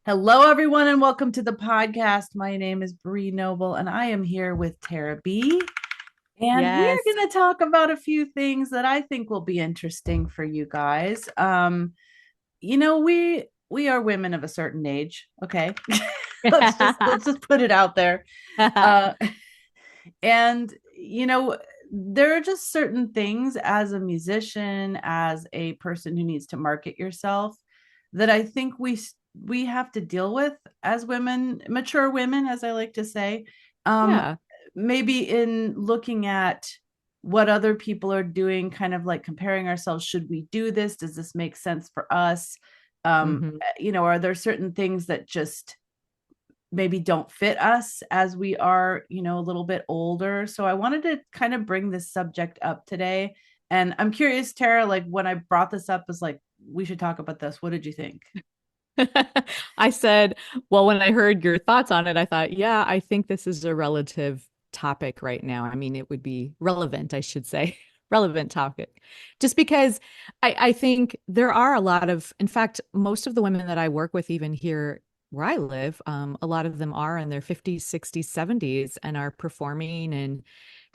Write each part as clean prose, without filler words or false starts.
Hello, everyone, and welcome to the podcast. My name is Bree Noble, and I am here with Tara B. And we are Yes. going to talk about a few things that I think will be interesting for you guys. We are women of a certain age. Okay, let's just put it out there. Uh, and there are just certain things as a musician, as a person who needs to market yourself, that I think we have to deal with as women, mature women, as I like to say. Um, Yeah. Maybe in looking at what other people are doing, kind of like comparing ourselves. Should we do this? Does this make sense for us? Hmm. Are there certain things that just maybe don't fit us as we are, a little bit older? So I wanted to kind of bring this subject up today. And I'm curious, Tara, like when I brought this up, was like, we should talk about this. What did you think? I said, well, when I heard your thoughts on it, I thought, yeah, I think this is a relative topic right now. I mean, it would be relevant, I should say, relevant topic. Just because I think there are a lot of, in fact, most of the women that I work with, even here where I live, a lot of them are in their 50s, 60s, 70s and are performing and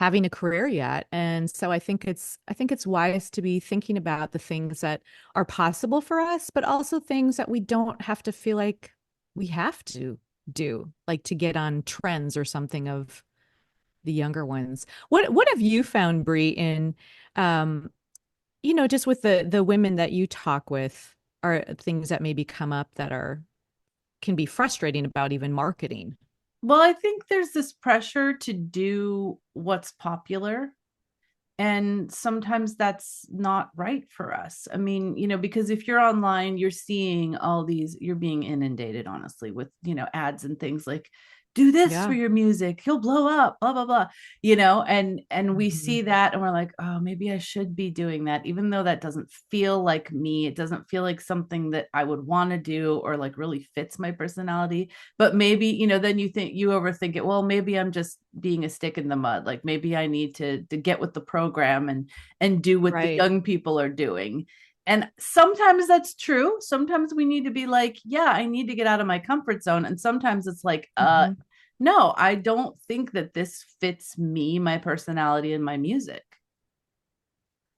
having a career yet. And so I think it's wise to be thinking about the things that are possible for us, but also things that we don't have to feel like we have to do, like to get on trends or something of the younger ones. What have you found, Bree, in um, just with the women that you talk with, are things that maybe come up that are can be frustrating about even marketing? Well, I think there's this pressure to do what's popular. And sometimes that's not right for us. I mean, because if you're online, you're seeing all these, you're being inundated, honestly, with, ads and things like, do this for Yeah. your music, he'll blow up, blah, blah, blah, and we Mhm. see that and we're like, oh, maybe I should be doing that, even though that doesn't feel like me. It doesn't feel like something that I would want to do or like really fits my personality. But maybe, then you overthink it. Well, maybe I'm just being a stick in the mud. Like maybe I need to get with the program and do what the Right. young people are doing. And sometimes that's true. Sometimes we need to be like, yeah, I need to get out of my comfort zone. And sometimes it's like, Mhm. no, I don't think that this fits me, my personality, and my music.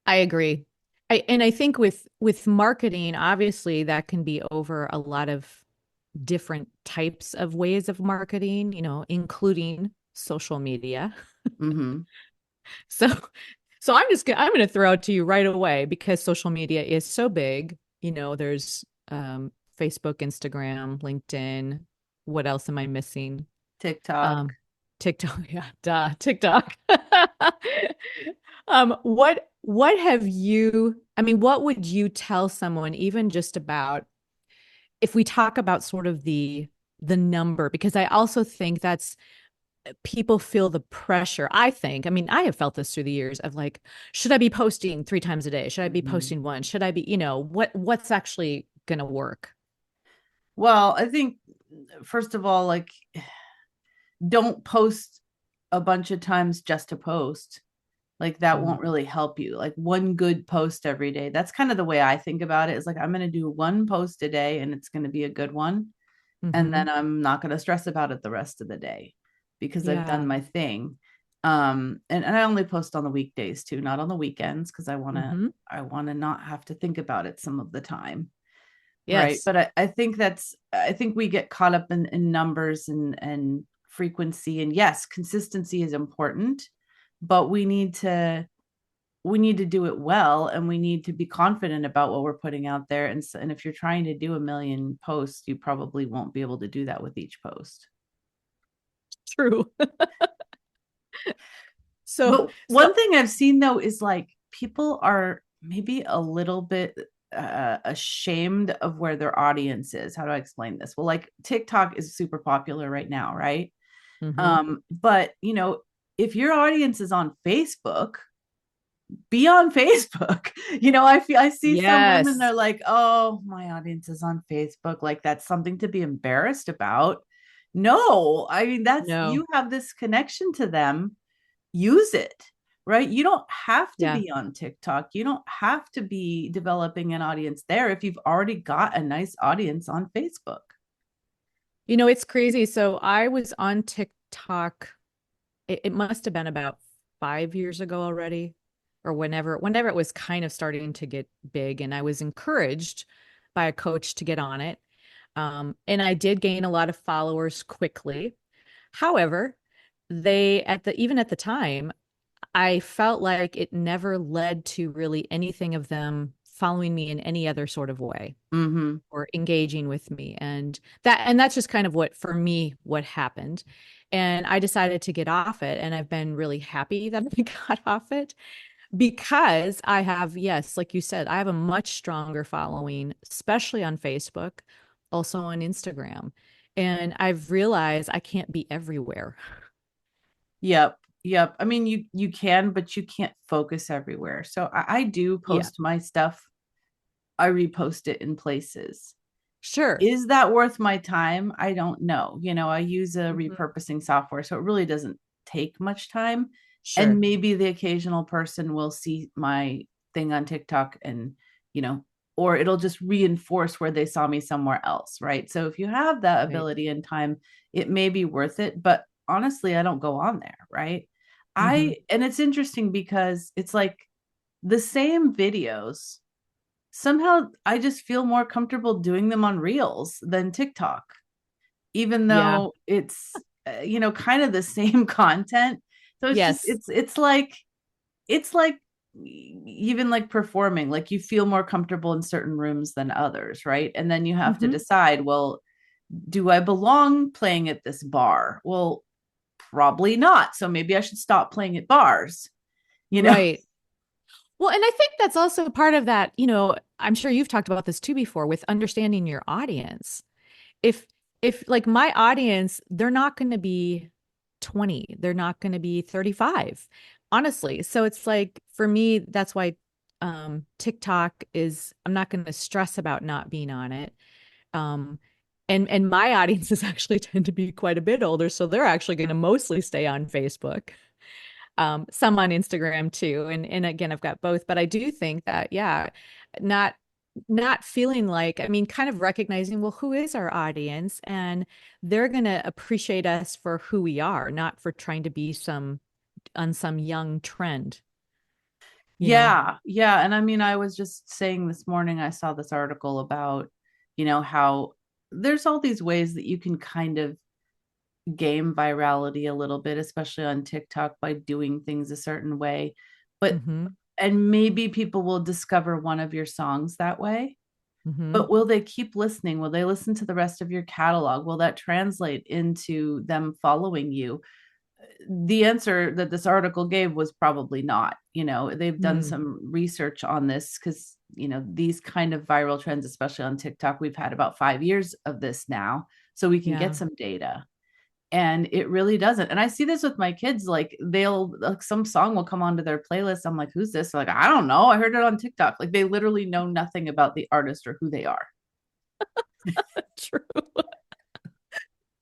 I agree. I think with marketing, obviously that can be over a lot of different types of ways of marketing, including social media. Mm-hmm. So I'm going to throw it to you right away because social media is so big. There's Facebook, Instagram, LinkedIn. What else am I missing? TikTok. Um, TikTok, yeah, duh, TikTok. What have you, I mean, what would you tell someone even just about if we talk about sort of the number, because I also think that's people feel the pressure. I think, I mean, I have felt this through the years of like, should I be posting 3 times a day? Should I be Mm-hmm. posting one? Should I be, what's actually gonna work? Well, I think, first of all, like, don't post a bunch of times just to post. Like that won't Mm-hmm. really help you. Like one good post every day. That's kind of the way I think about it, is like I'm going to do one post a day and it's going to be a good one. And Mm-hmm. then I'm not going to stress about it the rest of the day because I've done Yeah. my thing. And I only post on the weekdays too, not on the weekends, because Mm-hmm. I want to not have to think about it some of the time. Right. Yes. But I think we get caught up in numbers and frequency. And yes, consistency is important, but we need to do it well, and we need to be confident about what we're putting out there. And if you're trying to do a million posts, you probably won't be able to do that with each post. True. So, But so one thing I've seen though is like people are maybe a little bit ashamed of where their audience is. How do I explain this? Well, like TikTok is super popular right now, right? mhm. But if your audience is on Facebook, be on Facebook. I see some women, Yes. they're like, oh, my audience is on Facebook. Like that's something to be embarrassed about. No, I mean, No. you have this connection to them, use it, right? You don't have to Yeah. be on TikTok. You don't have to be developing an audience there if you've already got a nice audience on Facebook. It's crazy. So I was on TikTok. It must have been about 5 years ago already, or whenever it was kind of starting to get big, and I was encouraged by a coach to get on it. And I did gain a lot of followers quickly. However, they at the even at the time, I felt like it never led to really anything of them following me in any other sort of way Mm-hmm. or engaging with me. And that's just kind of what happened. And I decided to get off it, and I've been really happy that I got off it because I have, yes, like you said, I have a much stronger following, especially on Facebook, also on Instagram. And I've realized I can't be everywhere. Yep. Yep. I mean, you can, but you can't focus everywhere. So I do Yeah, post my stuff. I repost it in places. sure. Is that worth my time? I don't know. I use a Mhm. repurposing software, so it really doesn't take much time. And Sure. maybe the occasional person will see my thing on TikTok and, you know, or it'll just reinforce where they saw me somewhere else, right? So if you have that Right. ability and time, it may be worth it. But honestly, I don't go on there, right? Hmm. And it's interesting because it's like the same videos somehow I just feel more comfortable doing them on Reels than TikTok, even Yeah. though it's kind of the same content. So it's just Yes. it's like even like performing, like you feel more comfortable in certain rooms than others, right? And then you have to Hmm. decide, well, do I belong playing at this bar? Well, probably not. So maybe I should stop playing at bars, you know? Right. Well, and I think that's also part of that, I'm sure you've talked about this too before with understanding your audience. If if like my audience, they're not going to be 20, they're not going to be 35, honestly. So it's like for me, that's why TikTok is I'm not going to stress about not being on it. Um and my audiences actually tend to be quite a bit older, so they're actually going to mostly stay on Facebook, some on Instagram too. And again, I've got both, but I do think that, yeah, not not feeling like, I mean, kind of recognizing, well, who is our audience? And they're going to appreciate us for who we are, not for trying to be some young trend, you know? Yeah, yeah. And I mean, I was just saying this morning, I saw this article about, how there's all these ways that you can kind of game virality a little bit, especially on TikTok by doing things a certain way. But, Mm-hmm. and maybe people will discover one of your songs that way. Mm-hmm. But will they keep listening? Will they listen to the rest of your catalog? Will that translate into them following you? The answer that this article gave was probably not. They've done Mm. some research on this because, these kind of viral trends, especially on TikTok, we've had about 5 years of this now. So we can get Yeah. some data. And it really doesn't. And I see this with my kids. Like they'll like some song will come onto their playlist. I'm like, who's this? They're like, I don't know. I heard it on TikTok. Like they literally know nothing about the artist or who they are. True.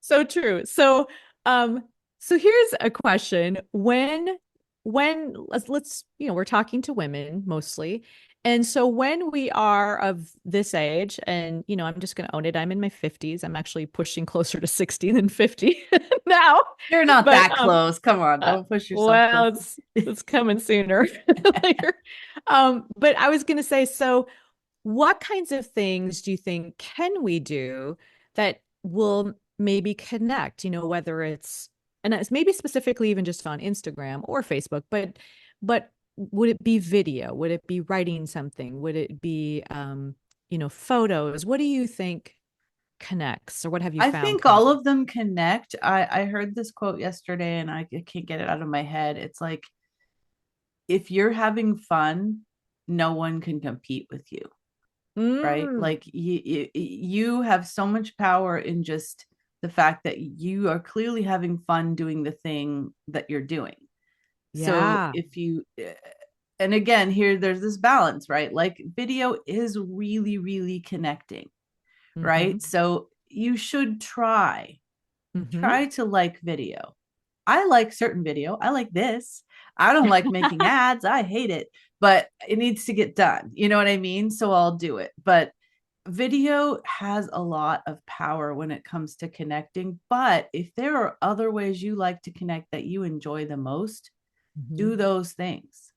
So true. So here's a question. When let's, we're talking to women mostly. And so when we are of this age, and I'm just gonna own it, I'm in my 50s. I'm actually pushing closer to 60 than 50 now. You're not But that close. Come on, don't push yourself well, close. it's coming sooner later. But I was gonna say, so what kinds of things do you think can we do that will maybe connect, whether and it's maybe specifically even just on Instagram or Facebook, but would it be video? Would it be writing something? Would it be photos? What do you think connects, or what have you I found think all connects? of them connect. I heard this quote yesterday and I can't get it out of my head. It's like, if you're having fun, no one can compete with you, right? Mm, Like you have so much power in just the fact that you are clearly having fun doing the thing that you're doing. So yeah. if you, and again, here there's this balance, right? Like video is really, really connecting, Mm-hmm. right? So you should Mm-hmm. try to like video. I like certain video. I like this. I don't like making ads. I hate it, but it needs to get done. You know what I mean? So I'll do it. But video has a lot of power when it comes to connecting, but if there are other ways you like to connect that you enjoy the most, Mhm. do those things,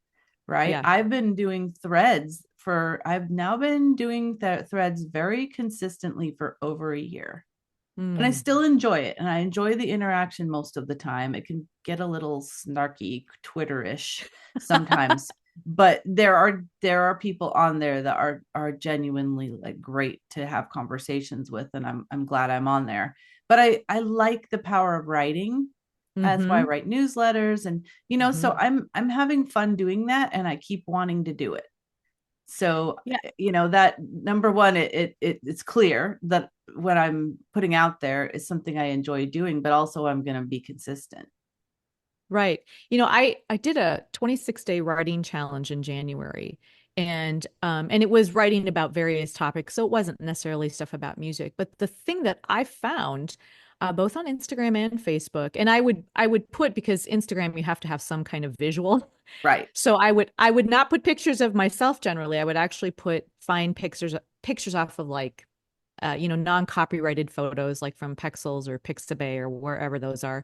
right? Yeah. I've been doing threads for, I've now been doing threads very consistently for over a year. And I Mm. still enjoy it. And I enjoy the interaction most of the time. It can get a little snarky, Twitter-ish sometimes. But there are people on there that are genuinely like great to have conversations with. And I'm glad I'm on there. But I like the power of writing. That's why I Hmm. write newsletters. And so Hmm. I'm having fun doing that, and I keep wanting to do it. So Yeah. that number one, it's clear that what I'm putting out there is something I enjoy doing, but also I'm going to be consistent. Right. I did a 26-day writing challenge in January, and it was writing about various topics, so it wasn't necessarily stuff about music. But the thing that I found, both on Instagram and Facebook, and I would put, because Instagram you have to have some kind of visual. Right. So I would not put pictures of myself generally. I would actually find pictures off of like non-copyrighted photos like from Pexels or Pixabay or wherever those are.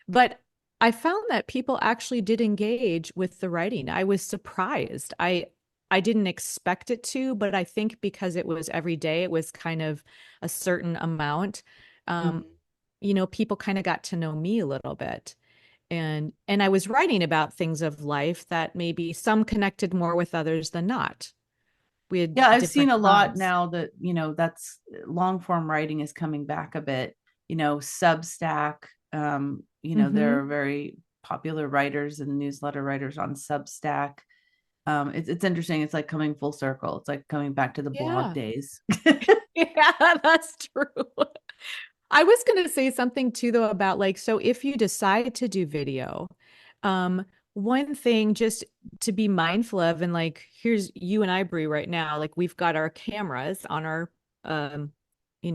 But I found that people actually did engage with the writing. I was surprised. I didn't expect it to, but I think because it was every day, it was kind of a certain amount. Um, Mhm. People kind of got to know me a little bit. And I was writing about things of life that maybe some connected more with others than not. We had Yeah, I've seen different a lot tones. now that, that's long form writing is coming back a bit. Substack, there are Hmm. very popular writers and newsletter writers on Substack. It's interesting. It's like coming full circle. It's like coming back to the blog Yeah. days. Yeah, that's true. I was going to say something too, though, about like, so if you decide to do video, um, one thing just to be mindful of, and like, here's you and I, Bree, right now, like we've got our cameras on um,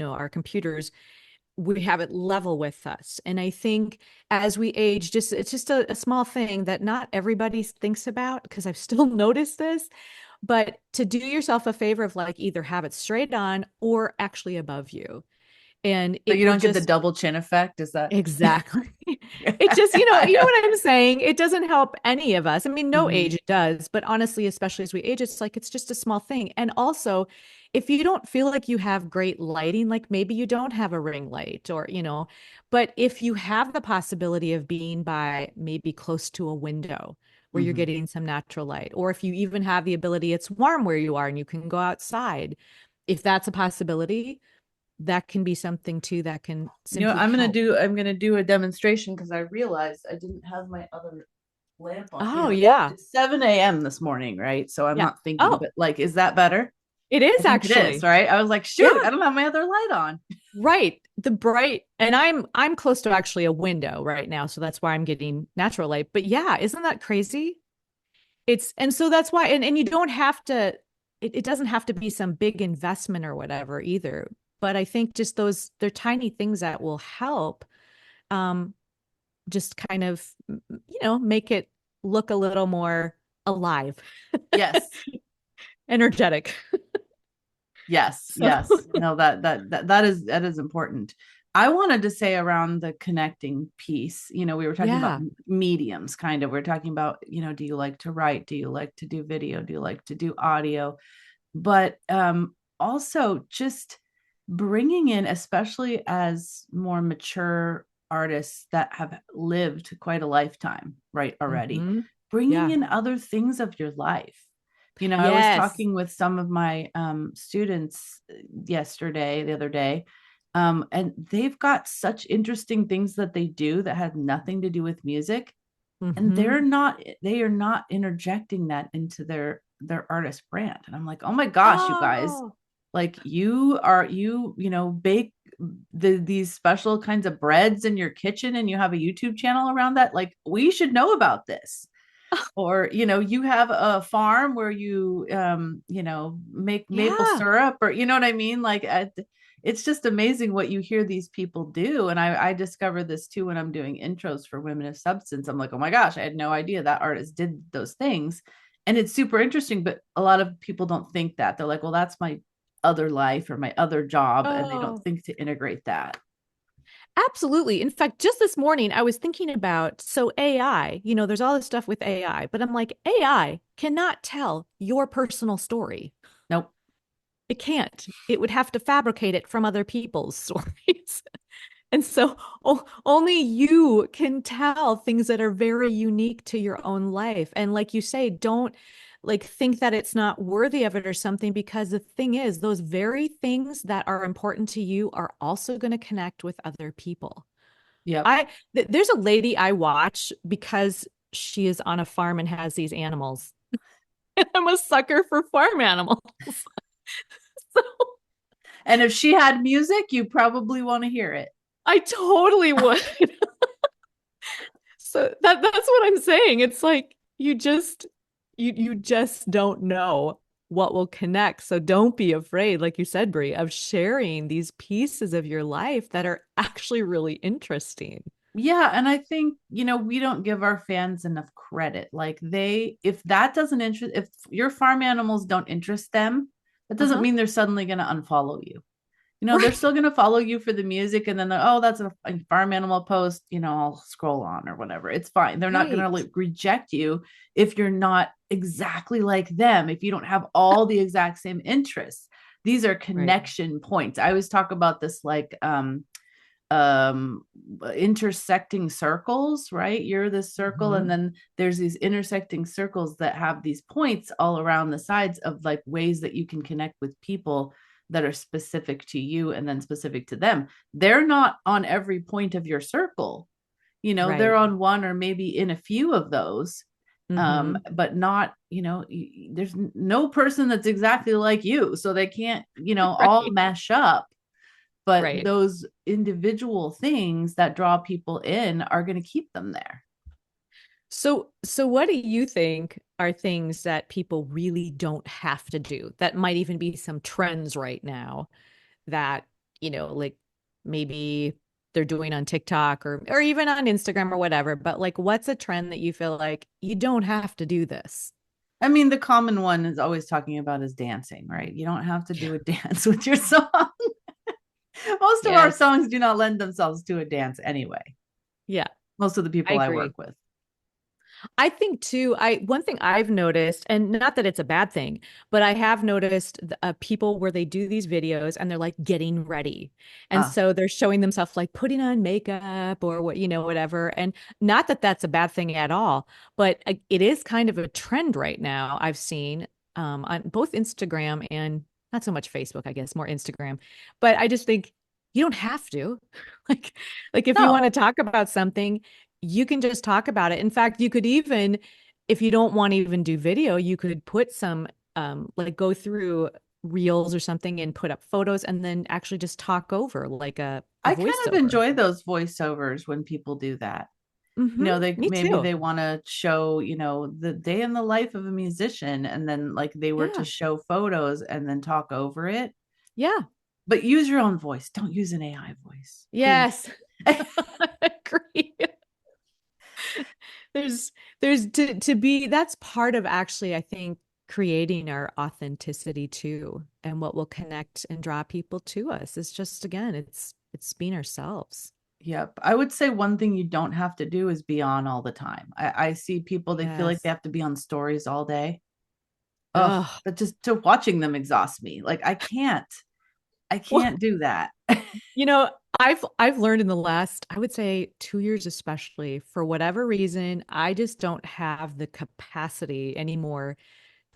our computers. We have it level with us. And I think as we age, it's just a small thing that not everybody thinks about, because I've still noticed this, but to do yourself a favor of like either have it straight on or actually above you. And So it you will don't get the just double chin effect, is that? exactly. It just, what I'm saying? It doesn't help any of us. I mean, no Mhm. age it does, but honestly, especially as we age, it's like it's just a small thing. And also, if you don't feel like you have great lighting, like maybe you don't have a ring light or, but if you have the possibility of being by maybe close to a window where you're Mhm. getting some natural light, or if you even have the ability, it's warm where you are and you can go outside, if that's a possibility, that can be something too that can simply help. I'm gonna do a demonstration because I realized I didn't have my other lamp on. Oh, yeah. It's 7 a.m. this morning, right? So I'm Yeah. not thinking, Oh, but like, is that better? it I is think it is, actually. right? I was like, shoot, Yeah, I don't have my other light on. right. The bright, and I'm close to actually a window right now, so that's why I'm getting natural light. But yeah, isn't that crazy? And so that's why, and you don't have to, it doesn't have to be some big investment or whatever either. But I think just they're tiny things that will help, um, just kind of, make it look a little more alive, Yes. energetic. Yes, So yes. No, that is important. I wanted to say around the connecting piece, we were talking about yeah. mediums kind of. We're talking about, do you like to write? Do you like to do video? Do you like to do audio? But also just bringing in, especially as more mature artists that have lived quite a lifetime, right, already, Hmm. bringing Yeah. in other things of your life. I was Yes. talking with some of my students the other day, and they've got such interesting things that they do that have nothing to do with music, and Hmm. they are not interjecting that into their artist brand. And I'm like, oh my gosh, you guys, Oh, like bake these special kinds of breads in your kitchen and you have a YouTube channel around that. Like, we should know about this. Or you have a farm where you make maple yeah. syrup, or you know what I mean, like it's just amazing what you hear these people do. And I discover this too when I'm doing intros for women of substance. I'm like, oh my gosh, I had no idea that artist did those things. And it's super interesting, but a lot of people don't think that. They're like, well, that's my other life or my other job, and they don't Oh, think to integrate that. absolutely. In fact, just this morning, I was thinking about so AI, there's all this stuff with AI, but I'm like, AI cannot tell your personal story. Nope. It can't. It would have to fabricate it from other people's stories. And so only you can tell things that are very unique to your own life. And like you say, don't like think that it's not worthy of it or something, because the thing is, those very things that are important to you are also going to connect with other people. Yep. There's a lady I watch because she is on a farm and has these animals. And I'm a sucker for farm animals. So And if she had music, you probably want to hear it. I totally would. So that's what I'm saying. It's like you just don't know what will connect. So don't be afraid, like you said, Bree, of sharing these pieces of your life that are actually really interesting. Yeah, and I think, we don't give our fans enough credit. Like if that doesn't interest, if your farm animals don't interest them, that doesn't Uh-huh. mean they're suddenly going to unfollow you. They're Right. still going to follow you for the music, and then oh, that's a farm animal post, I'll scroll on or whatever. It's fine. They're not going to Right. like reject you if you're not exactly like them, if you don't have all the exact same interests. These are Right. connection points. I always talk about this like um intersecting circles, right? You're this circle, and Mhm. then there's these intersecting circles that have these points all around the sides of like ways that you can connect with people that are specific to you and then specific to them. They're not on every point of your circle, they're Right. on one or maybe in a few of those, Hmm. but not, there's no person that's exactly like you, so they can't, all Right. mesh up. But Right. those individual things that draw people in are going to keep them there. So what do you think are things that people really don't have to do that might even be some trends right now that, like maybe they're doing on TikTok or even on Instagram or whatever, but like what's a trend that you feel like you don't have to do this? I mean, the common one is always talking about is dancing, right? You don't have to Yeah. do a dance with your song. Most of our Yes. songs do not lend themselves to a dance anyway. Yeah, Most of the I people I work agree. with. I think too, I one thing I've noticed, and not that it's a bad thing, but I have noticed people where they do these videos and they're like getting ready. And Ah, so they're showing themselves like putting on makeup or what, whatever. And not that that's a bad thing at all, but it is kind of a trend right now I've seen on both Instagram and not so much Facebook, I guess, more Instagram. But I just think you don't have to. Like like if you want no, to talk about something, you can just talk about it. In fact, you could even, if you don't want to even do video, you could put some, like go through reels or something and put up photos and then actually just talk over like a I kind of voiceover. enjoy those voiceovers when people do that. They Me maybe too. they want to show, the day in the life of a musician, and then like they were to Yeah. show photos and then talk over it. Yeah. But use your own voice. Don't use an AI voice, please. Yes. Agree. There's there's to be that's part of actually, I think, creating our authenticity too, and what will connect and draw people to us. It's just again, it's being ourselves. Yep. I would say one thing you don't have to do is be on all the time. I see people, they feel like they Yes. have to be on stories all day. Oh, Oh, but just to watching them exhausts me. Like I well, can't do that. you know, I've learned in the last, I would say 2 years especially, for whatever reason, I just don't have the capacity anymore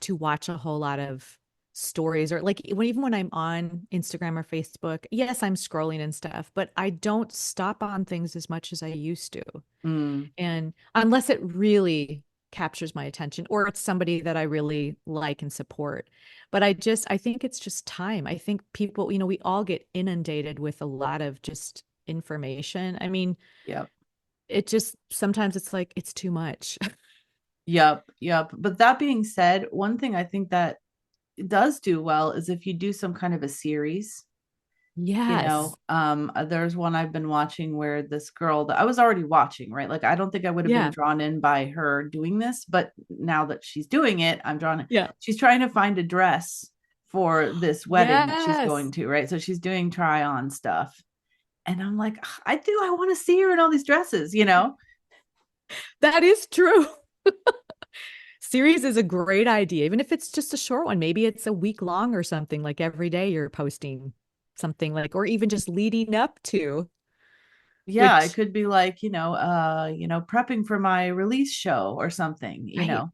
to watch a whole lot of stories or like even when I'm on Instagram or Facebook, yes, I'm scrolling and stuff, but I don't stop on things as much as I used to. Mm, And unless it really captures my attention or it's somebody that I really like and support. But I think it's just time. I think people, we all get inundated with a lot of just information. I mean, yep. it just sometimes it's like it's too much. Yep. Yep. But that being said, one thing I think that it does do well is if you do some kind of a series. Yes. There's one I've been watching where this girl that I was already watching, right? Like I don't think I would have been Yeah. drawn in by her doing this, but now that she's doing it, I'm drawn in. Yeah. She's trying to find a dress for this wedding that she's Yes, going to, right? So she's doing try on stuff. And I'm like, I want to see her in all these dresses, you know? that is true. Series is a great idea, even if it's just a short one. Maybe it's a week long or something, like every day you're posting something like, or even just leading up to, Yeah, it which, could be like, prepping for my release show or something, you right. know?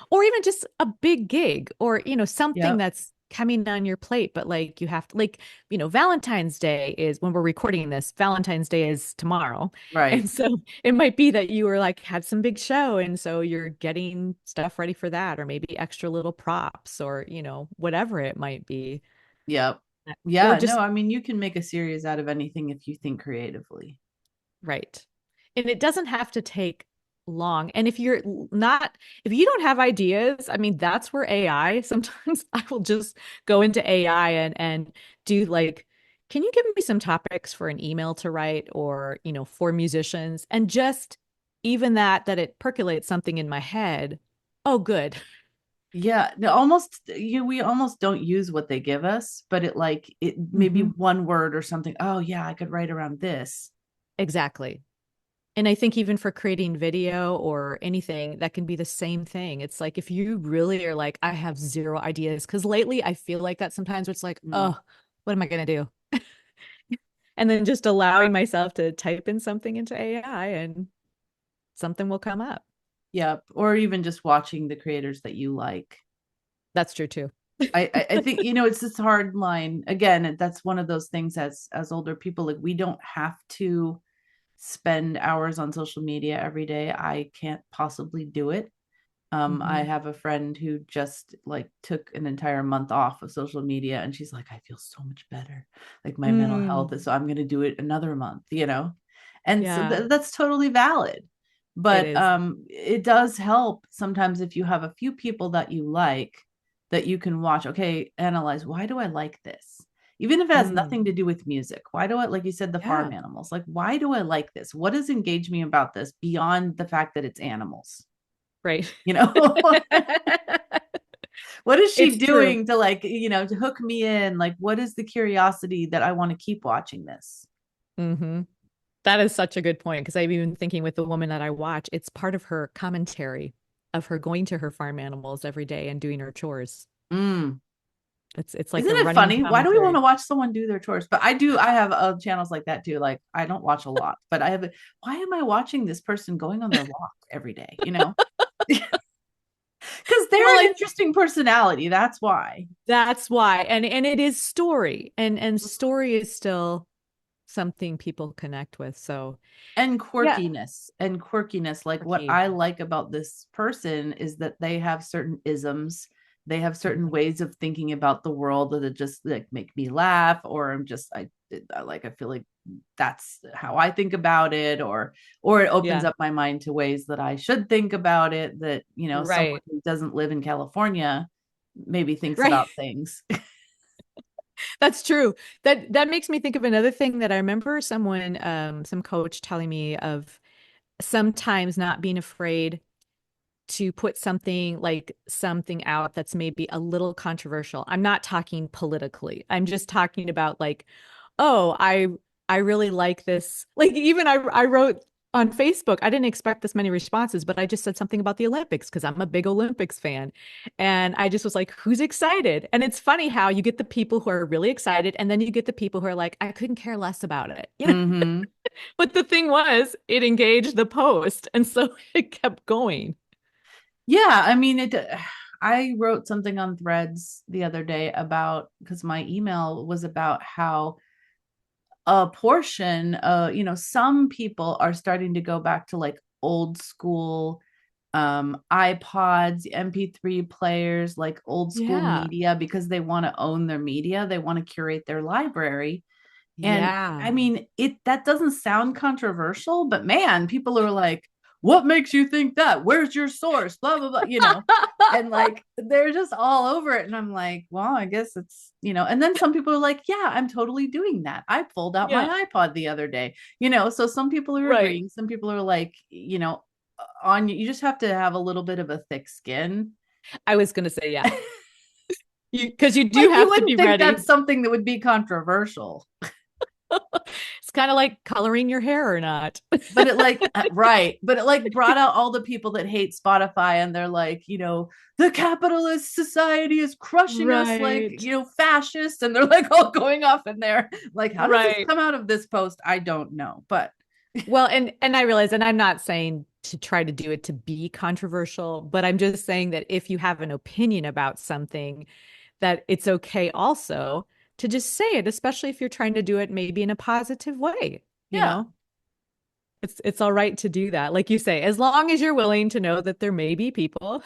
Or even just a big gig or, something Yep. that's coming on your plate, but like you have to, like, Valentine's Day is when we're recording this, Valentine's Day is tomorrow. Right. And so it might be that you were like, had some big show. And so you're getting stuff ready for that, or maybe extra little props or, whatever it might be. Yep. Or Yeah, no, just I mean, you can make a series out of anything if you think creatively. right. And it doesn't have to take long. And if you're not, if you don't have ideas, I mean, that's where AI, sometimes I will just go into AI and do like, can you give me some topics for an email to write or, for musicians? And just even that it percolates something in my head. Oh, good. Yeah, no, we almost don't use what they give us, but it maybe Hmm. one word or something. Oh yeah, I could write around this. Exactly. And I think even for creating video or anything, that can be the same thing. It's like if you really are like, I have zero ideas, because lately I feel like that sometimes where it's like, Mm. oh, what am I going to do? And then just allowing myself to type in something into AI and something will come up. Yep. Or even just watching the creators that you like. That's true too. I think it's this hard line again. That's one of those things as older people, like we don't have to spend hours on social media every day. I can't possibly do it. I Hmm. have a friend who just like took an entire month off of social media and she's like, I feel so much better. Like my mental health is, Mm, so I'm going to do it another month. And so yeah, that's totally valid. it But is. it does help sometimes if you have a few people that you like that you can watch. Okay, analyze, why do I like this? Even if it has Mm, nothing to do with music, why do I, like you said, the farm yeah, animals? Like, why do I like this? What does engage me about this beyond the fact that it's animals? right. You know, what is she It's true. doing to to hook me in? Like, what is the curiosity that I want to keep watching this? Hmm. That is such a good point because I've been thinking with the woman that I watch, it's part of her commentary of her going to her farm animals every day and doing her chores. Mm. It's like Isn't a it running funny? Why do we want to commentary. watch someone do their chores? But I do. I have channels like that too. Like I don't watch a lot, but I have. Why am I watching this person going on their walk every day? Because Well, they're an interesting personality. That's why. that's why. And it is story. And story is still something people connect with. So And yeah. quirkiness, like what Quirky. I like about this person is that they have certain isms, they have certain Mhm. ways of thinking about the world that just like make me laugh, or I feel like that's how I think about it, or it opens Yeah. up my mind to ways that I should think about it, that someone Right. who doesn't live in California maybe thinks Right. about things. That's true. That makes me think of another thing that I remember someone, some coach telling me of sometimes not being afraid to put something out that's maybe a little controversial. I'm not talking politically. I'm just talking about like, oh, I really like this. Like even I wrote on Facebook, I didn't expect this many responses, but I just said something about the Olympics because I'm a big Olympics fan. And I just was like, who's excited? And it's funny how you get the people who are really excited and then you get the people who are like, I couldn't care less about it. Hmm. But the thing was, it engaged the post. And so it kept going. Yeah, I mean it. I wrote something on Threads the other day about, because my email was about how a portion, some people are starting to go back to like old school iPods, MP3 players, like old school Yeah. media because they want to own their media, they want to curate their library. And I Yeah. mean, it that doesn't sound controversial, but man, people are like, what makes you think that? Where's your source? Blah, blah, blah. And like they're just all over it. And I'm like, well, I guess and then some people are like, yeah, I'm totally doing that. I pulled out Yeah. my iPod the other day, so some people are Right. agreeing, some people are like, on you just have to have a little bit of a thick skin. I was going to say, yeah. Because you do Like you have to wouldn't be think that's ready. something that would be controversial. It's kind of like coloring your hair or not. But it like right, but it like brought out all the people that hate Spotify and they're like, the capitalist society is crushing us like, Right. fascist, and they're like all going off in there. Like, how does this Right. come out of this post? I don't know. But Well, and I realize, and I'm not saying to try to do it to be controversial, but I'm just saying that if you have an opinion about something, that it's okay also to just say it, especially if you're trying to do it maybe in a positive way, you yeah. know? It's all right to do that. Like you say, as long as you're willing to know that there may be people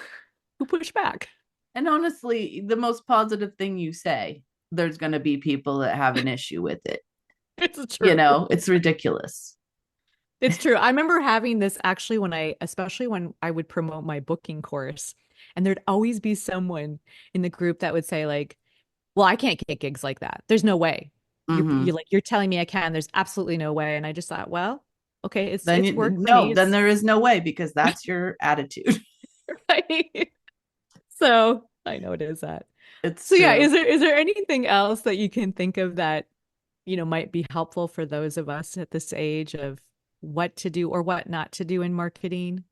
who push back. And honestly, the most positive thing you say, there's going to be people that have an issue with it. It's true. It's ridiculous. It's true. I remember having this actually especially when I would promote my booking course, and there'd always be someone in the group that would say like, "Well, I can't get gigs like that. There's no way. Mm-hmm. You're telling me I can. There's absolutely no way." And I just thought, well, okay, Then it's you worked for no, me. then It's there is no way because that's your attitude. right. So I know it is that. It's So yeah, true. is there anything else that you can think of that, might be helpful for those of us at this age of what to do or what not to do in marketing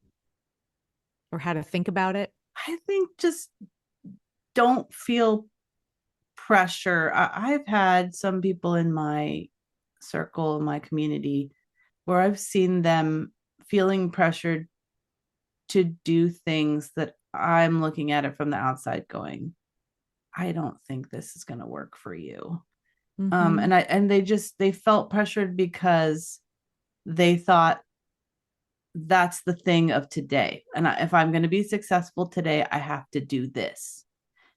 or how to think about it? I think just don't feel pressure. I've had some people in my circle, my community, where I've seen them feeling pressured to do things that I'm looking at it from the outside going, I don't think this is going to work for you. Mm-hmm. And they felt pressured because they thought that's the thing of today. And if I'm going to be successful today, I have to do this.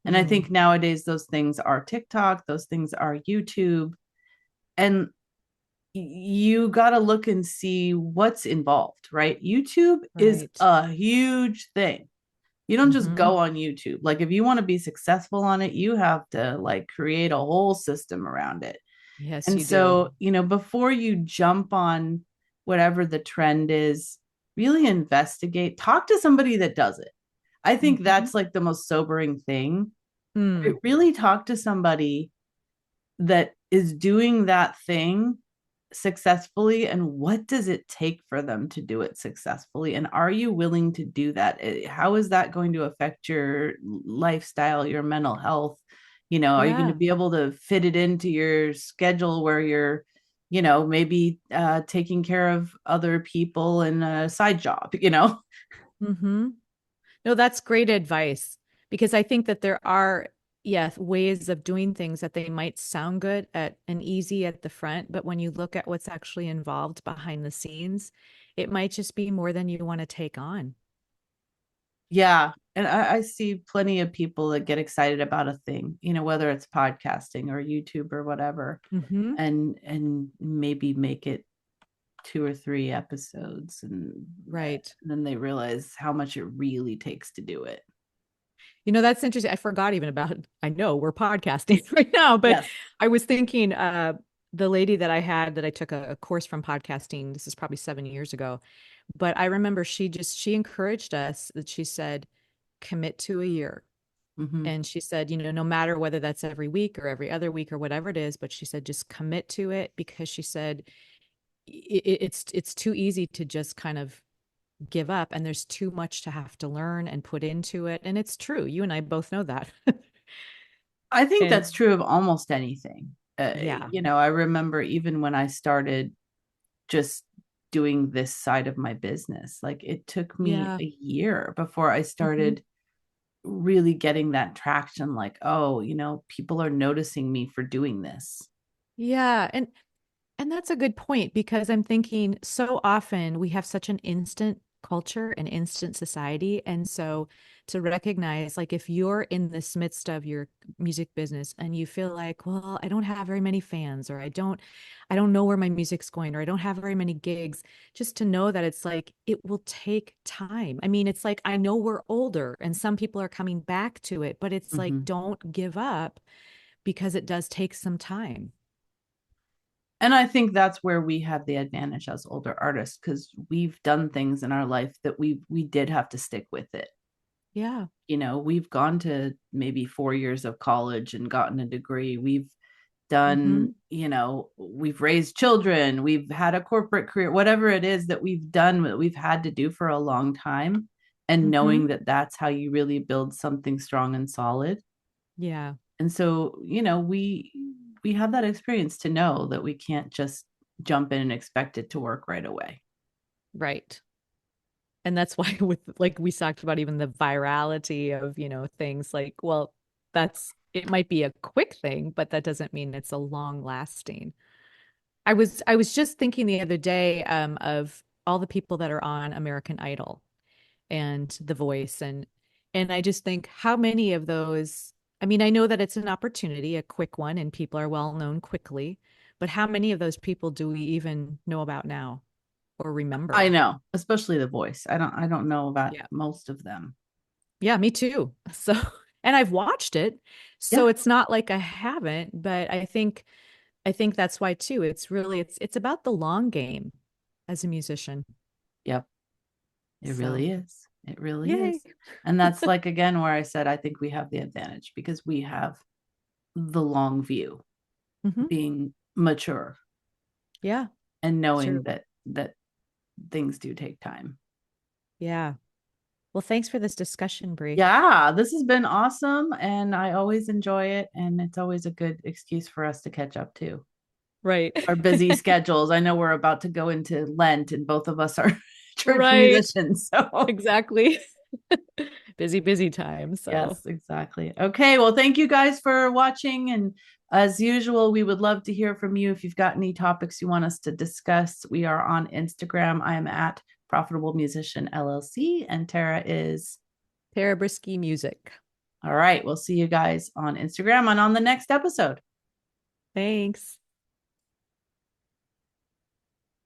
And I Mm. think nowadays those things are TikTok, those things are YouTube. And you got to look and see what's involved, right? YouTube is Right. a huge thing. You don't just Mm-hmm. go on YouTube. Like if you want to be successful on it, you have to like create a whole system around it. Yes, And you do. so, before you jump on whatever the trend is, really investigate, talk to somebody that does it. I think Mm-hmm. that's like the most sobering thing. Mm. Really talk to somebody that is doing that thing successfully, and what does it take for them to do it successfully, and are you willing to do that? How is that going to affect your lifestyle, your mental health? Are you going to Yeah. be able to fit it into your schedule where you're maybe taking care of other people in a side job? Mm-hmm. No, that's great advice because I think that there are, yes, ways of doing things that they might sound good at and easy at the front, but when you look at what's actually involved behind the scenes, it might just be more than you want to take on. Yeah. And I see plenty of people that get excited about a thing, whether it's podcasting or YouTube or whatever, Mm-hmm. and maybe make it 2 or 3 episodes, Right. and then they realize how much it really takes to do it. That's interesting. I forgot even about, I know we're podcasting right now, but Yes. I was thinking the lady that I had that I took a course from podcasting, this is probably 7 years ago, but I remember she encouraged us that she said, commit to a year. Mm-hmm. And she said, no matter whether that's every week or every other week or whatever it is, but she said, just commit to it because she said it's too easy to just kind of give up and there's too much to have to learn and put into it. And it's true. You and I both know that. I think And that's true of almost anything. yeah. I remember even when I started just doing this side of my business, like it took me Yeah. a year before I Hmm. started really getting that traction, like, oh, people are noticing me for doing this. Yeah. And that's a good point because I'm thinking so often we have such an instant culture and instant society. And so to recognize, like, if you're in this midst of your music business and you feel like, well, I don't have very many fans, or I don't know where my music's going, or I don't have very many gigs, just to know that it's like, it will take time. I mean, it's like, I know we're older and some people are coming back to it, but it's like, Mm-hmm. don't give up because it does take some time. And I think that's where we have the advantage as older artists, because we've done things in our life that we did have to stick with it. Yeah. We've gone to maybe 4 years of college and gotten a degree. We've Mm-hmm. done, we've raised children, we've had a corporate career, whatever it is that we've done, that we've had to do for a long time. And Mm-hmm. knowing that that's how you really build something strong and solid. Yeah. And so, we have that experience to know that we can't just jump in and expect it to work right away. Right. And that's why with like we talked about even the virality of, things like, well, it might be a quick thing, but that doesn't mean it's a long lasting. I was just thinking the other day of all the people that are on American Idol and The Voice and I just think how many of those, I mean, I know that it's an opportunity, a quick one, and people are well known quickly, but how many of those people do we even know about now or I remember? know, especially The Voice. I don't know about Yeah. most of them. Yeah, me too. So, and I've watched it, Yeah. so it's not like I haven't, but I think that's why too. It's about the long game as a musician. Yep. It So, really is. It really yay. is. And that's like, again, where I said I think we have the advantage because we have the long view, Hmm. being mature Yeah, and it's true. knowing that things do take time. Yeah. Well, thanks for this discussion, Bree. Yeah, this has been awesome and I always enjoy it, and it's always a good excuse for us to catch up too. Right. Our busy schedules. I know we're about to go into Lent and both of us are church Right. musicians, so Exactly. Busy, busy time. So, yes, exactly. Okay, well, thank you guys for watching. And as usual, we would love to hear from you if you've got any topics you want us to discuss. We are on Instagram. I am at Profitable Musician LLC, and Tara is. Tara Brueske music. All right, we'll see you guys on Instagram and on the next episode. Thanks.